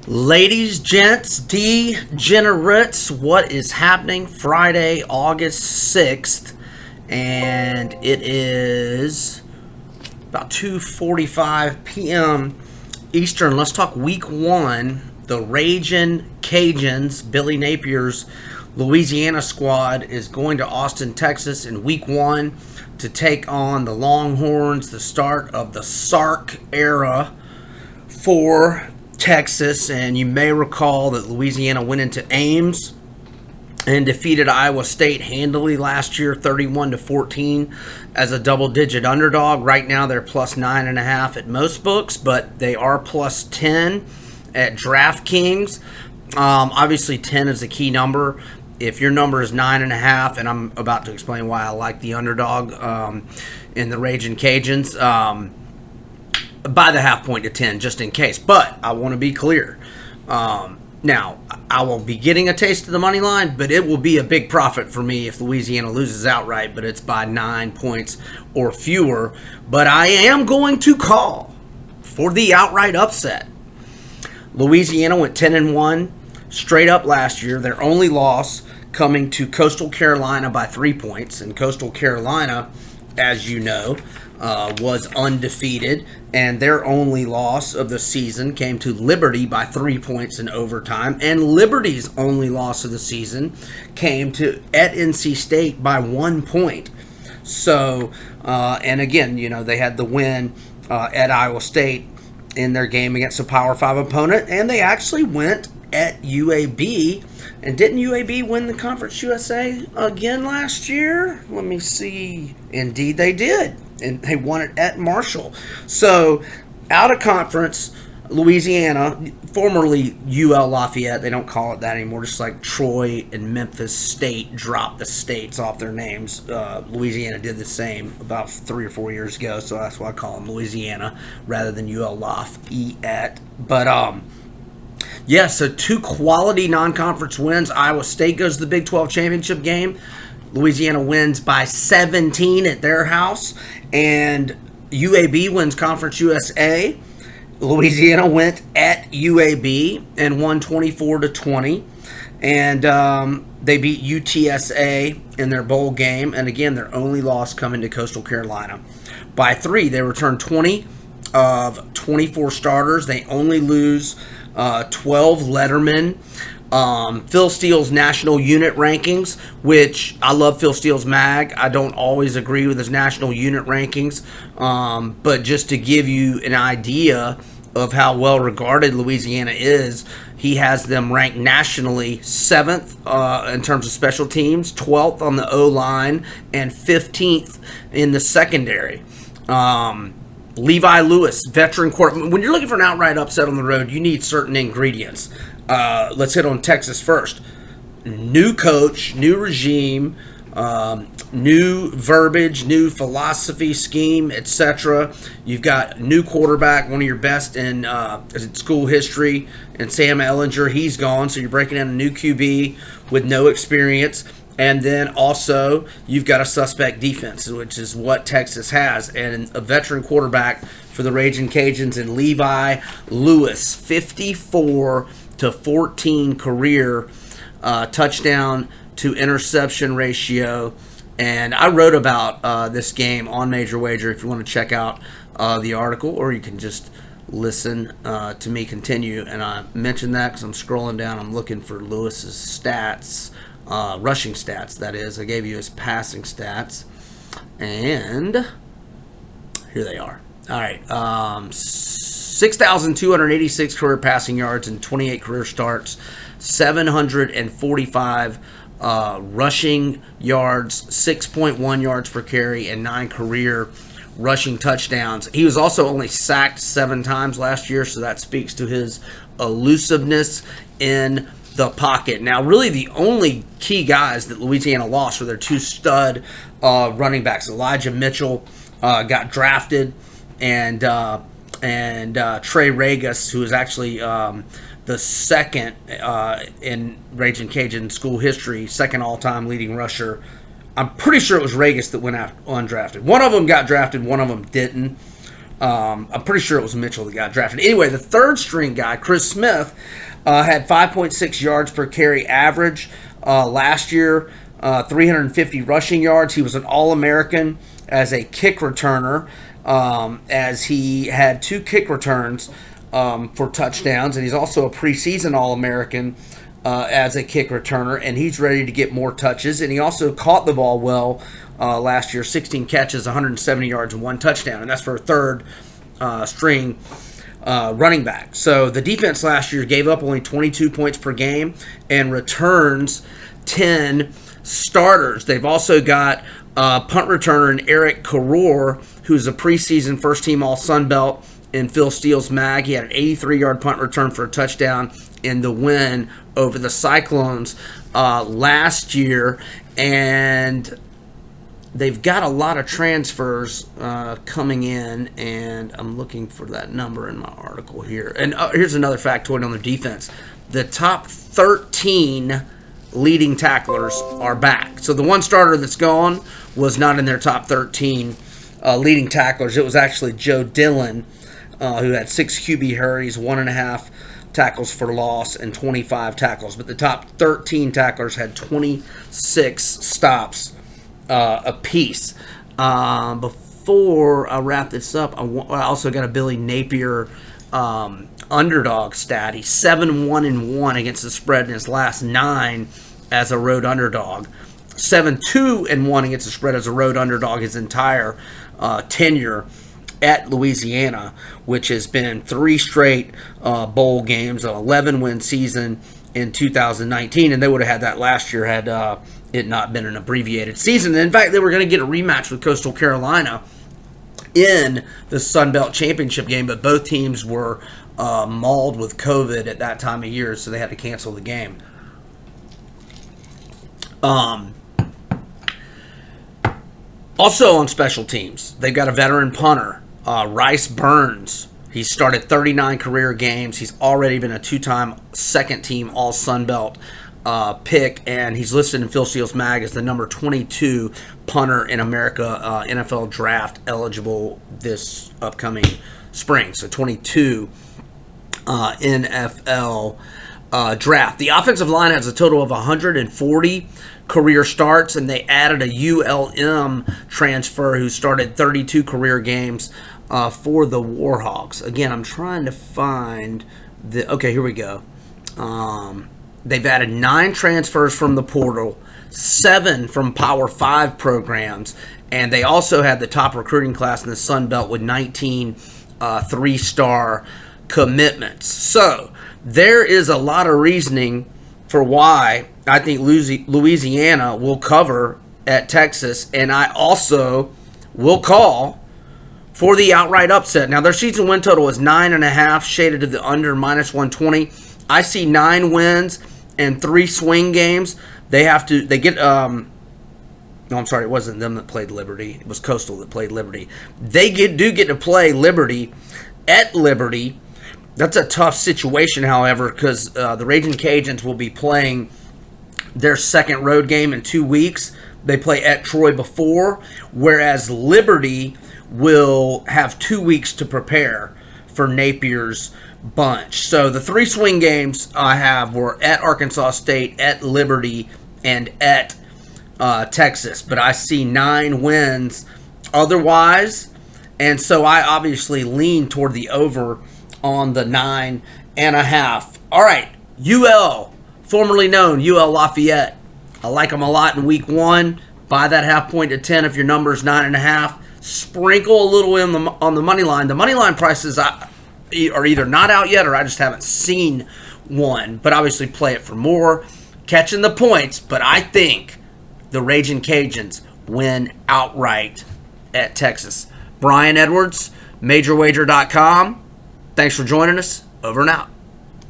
Ladies, gents, degenerates, what is happening? Friday, August 6th, and it is about 2:45 p.m. Eastern. Let's talk week one. The Ragin Cajuns, Billy Napier's Louisiana squad, is going to Austin, Texas in week one to take on the Longhorns, the start of the Sark era for Texas. And you may recall that Louisiana went into Ames and defeated Iowa State handily last year, 31-14, as a double-digit underdog. Right now, they're plus 9.5 at most books, but they are plus 10 at DraftKings. Obviously, 10 is a key number. If your number is 9.5, and I'm about to explain why I like the underdog in the Ragin Cajuns, by the half point to 10, just in case. But I want to be clear. Now, I will be getting a taste of the money line, but it will be a big profit for me if Louisiana loses outright, but it's by 9 points or fewer. But I am going to call for the outright upset. Louisiana went 10-1 straight up last year. Their only loss coming to Coastal Carolina by 3 points. And Coastal Carolina, as you know, was undefeated, and their only loss of the season came to Liberty by 3 points in overtime, and Liberty's only loss of the season came to at NC State by 1 point. So, and again, you know, they had the win at Iowa State in their game against a Power 5 opponent, and they actually went at UAB. And didn't UAB win the Conference USA again last year? Let me see. Indeed, they did. And they won it at Marshall. So, out of conference, Louisiana, formerly UL Lafayette, they don't call it that anymore, just like Troy and Memphis State dropped the states off their names. Louisiana did the same about 3 or 4 years ago, so that's why I call them Louisiana rather than UL Lafayette. But, yeah, so 2 quality non-conference wins. Iowa State goes to the Big 12 championship game. Louisiana wins by 17 at their house. And UAB wins Conference USA. Louisiana went at UAB and won 24-20. And they beat UTSA in their bowl game. And again, their only loss coming to Coastal Carolina by 3. They returned 20 of 24 starters. They only lose 12 lettermen. Phil Steele's national unit rankings, which I love Phil Steele's mag. I don't always agree with his national unit rankings, but just to give you an idea of how well regarded Louisiana is, he has them ranked nationally 7th in terms of special teams, 12th on the O-line, and 15th in the secondary. Levi Lewis, veteran quarterback. When you're looking for an outright upset on the road, you need certain ingredients. Let's hit on Texas first. New coach, new regime, new verbiage, new philosophy, scheme, etc. You've got new quarterback, one of your best in school history, and Sam Ehlinger. He's gone, so you're breaking in a new QB with no experience. And then also, you've got a suspect defense, which is what Texas has, and a veteran quarterback for the Ragin Cajuns in Levi Lewis, 54-14 career touchdown to interception ratio. And I wrote about this game on Major Wager if you want to check out the article, or you can just listen to me continue. And I mentioned that because I'm scrolling down, I'm looking for Lewis's stats. Rushing stats, that is. I gave you his passing stats. And here they are. All right. 6,286 career passing yards and 28 career starts. 745 rushing yards, 6.1 yards per carry, and 9 career rushing touchdowns. He was also only sacked 7 times last year, so that speaks to his elusiveness in the pocket. Now, really the only key guys that Louisiana lost were their 2 stud running backs. Elijah Mitchell got drafted, and Trey Regis, who is actually the second in Ragin Cajun school history, second all-time leading rusher. I'm pretty sure it was Regis that went out undrafted. One of them got drafted, one of them didn't. I'm pretty sure it was Mitchell that got drafted. Anyway, the third string guy, Chris Smith, had 5.6 yards per carry average last year, 350 rushing yards. He was an All-American as a kick returner, as he had 2 kick returns for touchdowns, and he's also a preseason All-American as a kick returner, and he's ready to get more touches. And he also caught the ball well last year, 16 catches, 170 yards, and 1 touchdown, and that's for a third string running back. So the defense last year gave up only 22 points per game and returns 10 starters. They've also got punt returner in Eric Carrour, who's a preseason first-team All-Sun Belt in Phil Steele's mag. He had an 83-yard punt return for a touchdown in the win over the Cyclones last year. And they've got a lot of transfers coming in, and I'm looking for that number in my article here. And here's another factoid on their defense. The top 13 leading tacklers are back. So the one starter that's gone was not in their top 13 leading tacklers. It was actually Joe Dillon, who had 6 QB hurries, 1.5 tackles for loss, and 25 tackles. But the top 13 tacklers had 26 stops apiece. Before I wrap this up, I also got a Billy Napier underdog stat. He's 7-1-1 against the spread in his last 9 as a road underdog. 7-2-1 against the spread as a road underdog his entire tenure at Louisiana, which has been 3 straight bowl games, an 11-win season in 2019, and they would have had that last year had it not been an abbreviated season. In fact, they were going to get a rematch with Coastal Carolina in the Sun Belt Championship game, but both teams were mauled with COVID at that time of year, so they had to cancel the game. Also on special teams, they've got a veteran punter, Rice Burns. He's started 39 career games. He's already been a 2-time second-team All-Sun Belt pick, and he's listed in Phil Steele's mag as the number 22 punter in America, NFL draft eligible this upcoming spring. So 22 NFL draft. The offensive line has a total of 140 career starts, and they added a ULM transfer who started 32 career games for the Warhawks. Again, I'm trying to find the... Okay, here we go. They've added 9 transfers from the portal, 7 from Power 5 programs, and they also had the top recruiting class in the Sun Belt with 19 3-star commitments. So there is a lot of reasoning for why I think Louisiana will cover at Texas, and I also will call for the outright upset. Now, their season win total is 9.5, shaded to the under -120. I see 9 wins and 3 swing games. It wasn't them that played Liberty. It was Coastal that played Liberty. They do get to play Liberty at Liberty. That's a tough situation, however, because the Ragin Cajuns will be playing their second road game in 2 weeks. They play at Troy before, whereas Liberty will have 2 weeks to prepare for Napier's bunch. So the 3 swing games I have were at Arkansas State, at Liberty, and at Texas. But I see 9 wins otherwise, and so I obviously lean toward the over on the 9.5. All right, UL, formerly known UL Lafayette. I like them a lot in week 1. Buy that half point to 10 if your number is 9.5. Sprinkle a little on the money line. The money line prices are either not out yet or I just haven't seen one. But obviously play it for more. Catching the points, but I think the Ragin Cajuns win outright at Texas. Brian Edwards, MajorWager.com. Thanks for joining us. Over and out.